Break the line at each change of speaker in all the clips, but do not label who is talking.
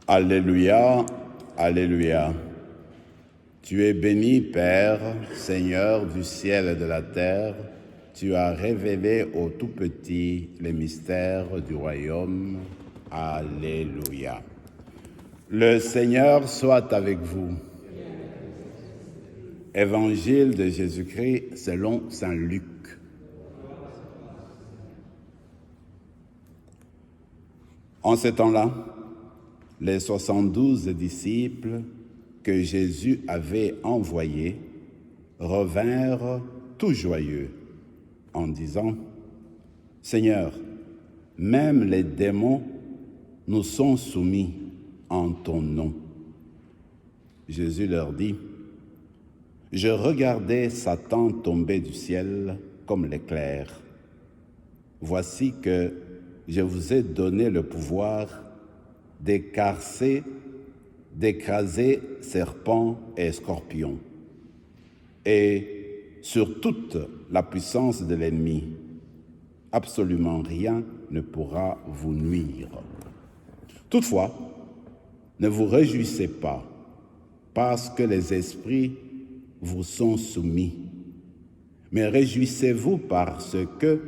Alléluia, Alléluia. Tu es béni, Père, Seigneur du ciel et de la terre. Tu as révélé aux tout-petits les mystères du royaume. Alléluia. Le Seigneur soit avec vous. Évangile de Jésus-Christ selon saint Luc. En ce temps-là, les 72 disciples que Jésus avait envoyés revinrent tout joyeux en disant : « Seigneur, même les démons nous sont soumis en ton nom. » Jésus leur dit : « Je regardais Satan tomber du ciel comme l'éclair. Voici que je vous ai donné le pouvoir d'écraser serpents et scorpions, et sur toute la puissance de l'ennemi. Absolument rien ne pourra vous nuire. Toutefois, ne vous réjouissez pas parce que les esprits vous sont soumis, mais réjouissez-vous parce que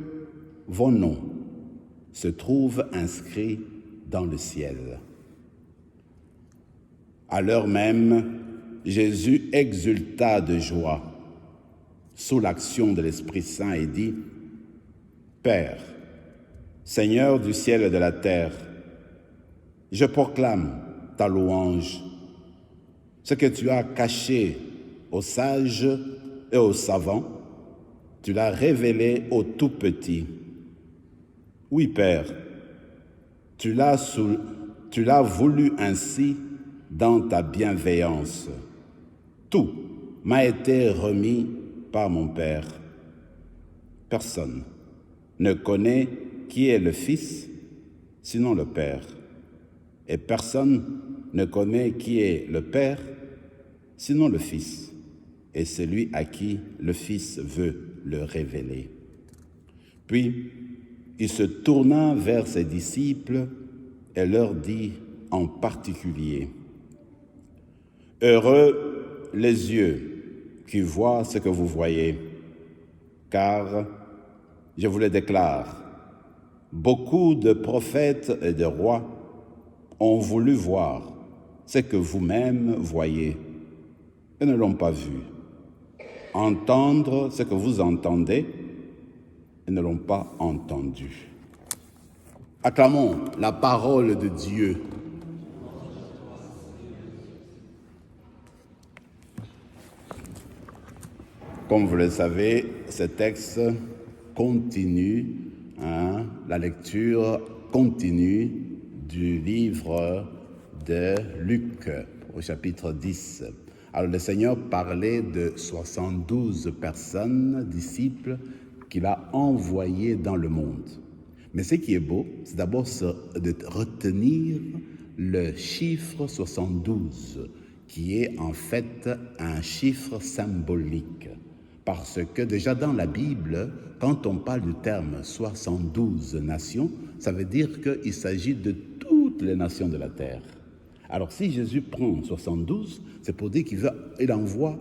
vos noms se trouvent inscrits dans le ciel. » À l'heure même, Jésus exulta de joie sous l'action de l'Esprit Saint et dit : « Père, Seigneur du ciel et de la terre, je proclame ta louange. Ce que tu as caché aux sages et aux savants, tu l'as révélé aux tout-petits. Oui, Père, tu l'as voulu ainsi dans ta bienveillance. Tout m'a été remis par mon Père. Personne ne connaît qui est le Fils, sinon le Père. Et personne ne connaît qui est le Père, sinon le Fils, et celui à qui le Fils veut le révéler. » Puis, il se tourna vers ses disciples et leur dit en particulier : « Heureux les yeux qui voient ce que vous voyez, car, je vous le déclare, beaucoup de prophètes et de rois ont voulu voir ce que vous-même voyez et ne l'ont pas vu, entendre ce que vous entendez et ne l'ont pas entendu. » Acclamons la parole de Dieu. Comme vous le savez, ce texte continue, la lecture continue du livre de Luc au chapitre 10. Alors le Seigneur parlait de 72 personnes, disciples, qu'il a envoyés dans le monde. Mais ce qui est beau, c'est d'abord de retenir le chiffre 72, qui est en fait un chiffre symbolique. Parce que déjà dans la Bible, quand on parle du terme 72 nations, ça veut dire qu'il s'agit de toutes les nations de la terre. Alors si Jésus prend 72, c'est pour dire qu'il envoie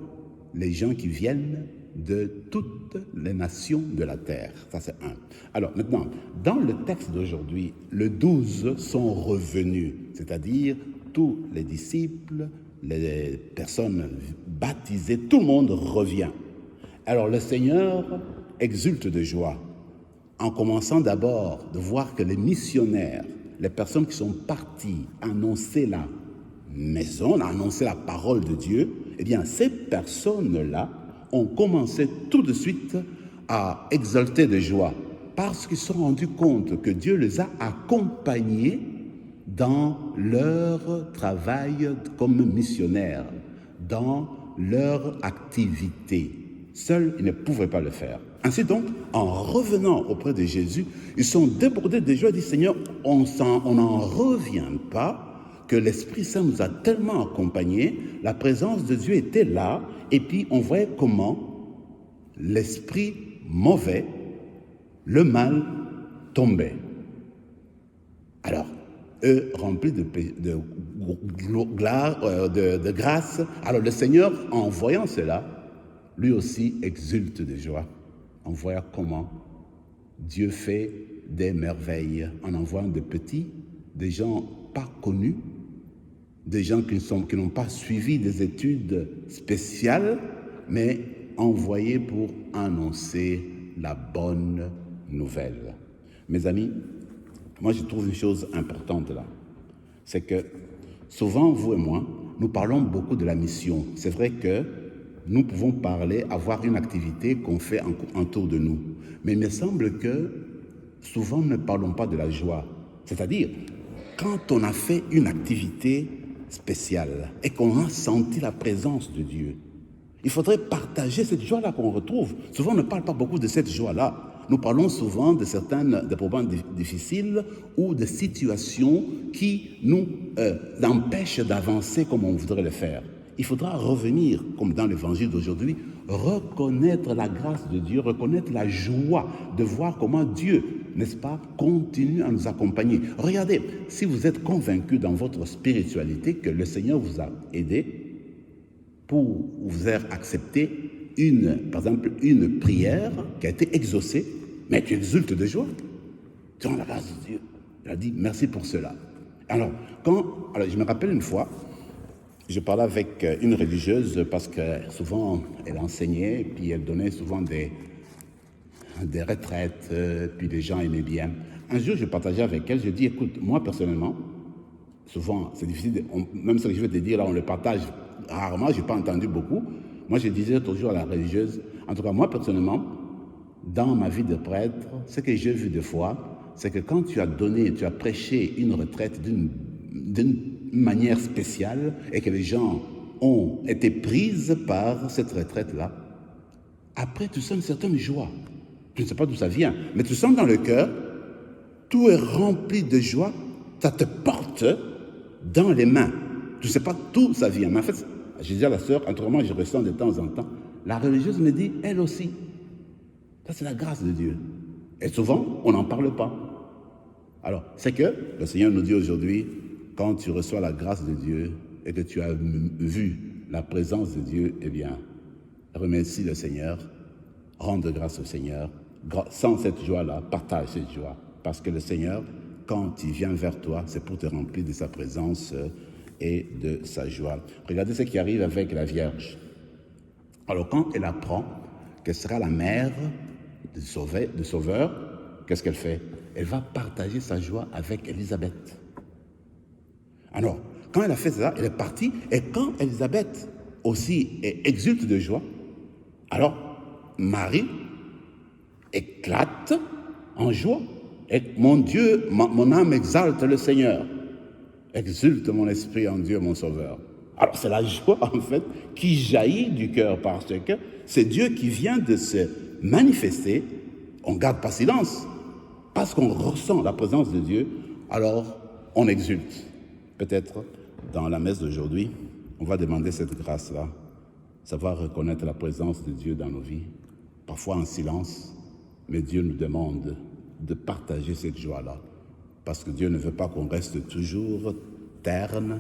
les gens qui viennent de toutes les nations de la terre. Ça, c'est un. Alors maintenant, dans le texte d'aujourd'hui, les 12 sont revenus, c'est-à-dire tous les disciples, les personnes baptisées, tout le monde revient. Alors le Seigneur exulte de joie, en commençant d'abord de voir que les missionnaires, les personnes qui sont parties annoncer la maison, annoncer la parole de Dieu, eh bien ces personnes-là ont commencé tout de suite à exulter de joie parce qu'ils se sont rendus compte que Dieu les a accompagnés dans leur travail comme missionnaires, dans leur activité. Seuls, ils ne pouvaient pas le faire. Ainsi donc, en revenant auprès de Jésus, ils sont débordés de joie et disent : « Seigneur, on n'en revient pas que l'Esprit Saint nous a tellement accompagnés, la présence de Dieu était là, et puis on voyait comment l'esprit mauvais, le mal, tombait. » Alors, eux remplis de grâce. Alors le Seigneur, en voyant cela, lui aussi exulte de joie, en voyant comment Dieu fait des merveilles, en envoyant des petits, des gens pas connus, des gens qui n'ont pas suivi des études spéciales, mais envoyés pour annoncer la bonne nouvelle. Mes amis, moi je trouve une chose importante là, c'est que souvent vous et moi, nous parlons beaucoup de la mission. C'est vrai que nous pouvons parler, avoir une activité qu'on fait autour de nous, mais il me semble que souvent nous ne parlons pas de la joie. C'est-à-dire, quand on a fait une activité spéciale et qu'on a senti la présence de Dieu, il faudrait partager cette joie-là qu'on retrouve. Souvent, on ne parle pas beaucoup de cette joie-là. Nous parlons souvent de des problèmes difficiles ou de situations qui nous empêchent d'avancer comme on voudrait le faire. Il faudra revenir, comme dans l'évangile d'aujourd'hui, reconnaître la grâce de Dieu, reconnaître la joie de voir comment Dieu, n'est-ce pas, continue à nous accompagner. Regardez, si vous êtes convaincu dans votre spiritualité que le Seigneur vous a aidé, pour vous faire accepter par exemple, une prière qui a été exaucée, mais tu exultes de joie. Tu rends la grâce de Dieu. Il a dit merci pour cela. Alors, je me rappelle une fois, je parlais avec une religieuse parce que souvent elle enseignait, puis elle donnait souvent des retraites, puis les gens aimaient bien. Un jour, je partageais avec elle, je dis, écoute, moi personnellement, souvent, c'est difficile, même ce que je vais te dire là, on le partage rarement, je n'ai pas entendu beaucoup. Moi, je disais toujours à la religieuse, en tout cas, moi, personnellement, dans ma vie de prêtre, ce que j'ai vu des fois, c'est que quand tu as prêché une retraite d'une manière spéciale et que les gens ont été prises par cette retraite-là, après, tu sens une certaine joie. Je ne sais pas d'où ça vient, mais tu sens dans le cœur, tout est rempli de joie, ça te porte dans les mains. Tu ne sais pas d'où ça vient. Mais en fait, je dis à la sœur, autrement je ressens de temps en temps, la religieuse me dit, elle aussi. Ça, c'est la grâce de Dieu. Et souvent, on n'en parle pas. Alors, c'est que le Seigneur nous dit aujourd'hui, quand tu reçois la grâce de Dieu et que tu as vu la présence de Dieu, eh bien, remercie le Seigneur, rende grâce au Seigneur. Sans cette joie-là, partage cette joie. Parce que le Seigneur, quand il vient vers toi, c'est pour te remplir de sa présence et de sa joie. Regardez ce qui arrive avec la Vierge. Alors, quand elle apprend qu'elle sera la mère du Sauveur, qu'est-ce qu'elle fait? Elle va partager sa joie avec Élisabeth. Alors, quand elle a fait ça, elle est partie, et quand Élisabeth aussi exulte de joie, alors Marie éclate en joie. Et mon Dieu, mon âme exalte le Seigneur. Exulte mon esprit en Dieu, mon Sauveur. Alors c'est la joie, en fait, qui jaillit du cœur parce que c'est Dieu qui vient de se manifester. On ne garde pas silence. Parce qu'on ressent la présence de Dieu, alors on exulte. Peut-être, dans la messe d'aujourd'hui, on va demander cette grâce-là, savoir reconnaître la présence de Dieu dans nos vies, parfois en silence, mais Dieu nous demande de partager cette joie-là, parce que Dieu ne veut pas qu'on reste toujours terne,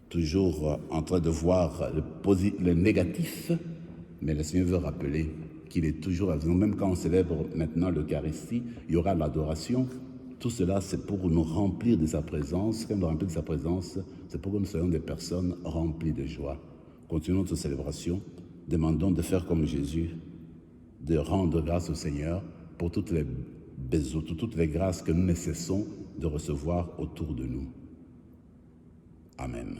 toujours en train de voir le négatif, mais le Seigneur veut rappeler qu'il est toujours avec nous. Même quand on célèbre maintenant l'Eucharistie, il y aura l'adoration. Tout cela, c'est pour nous remplir de sa présence. Quand on nous remplit de sa présence, c'est pour que nous soyons des personnes remplies de joie. Continuons notre célébration. Demandons de faire comme Jésus, de rendre grâce au Seigneur pour toutes les grâces que nous ne cessons de recevoir autour de nous. Amen.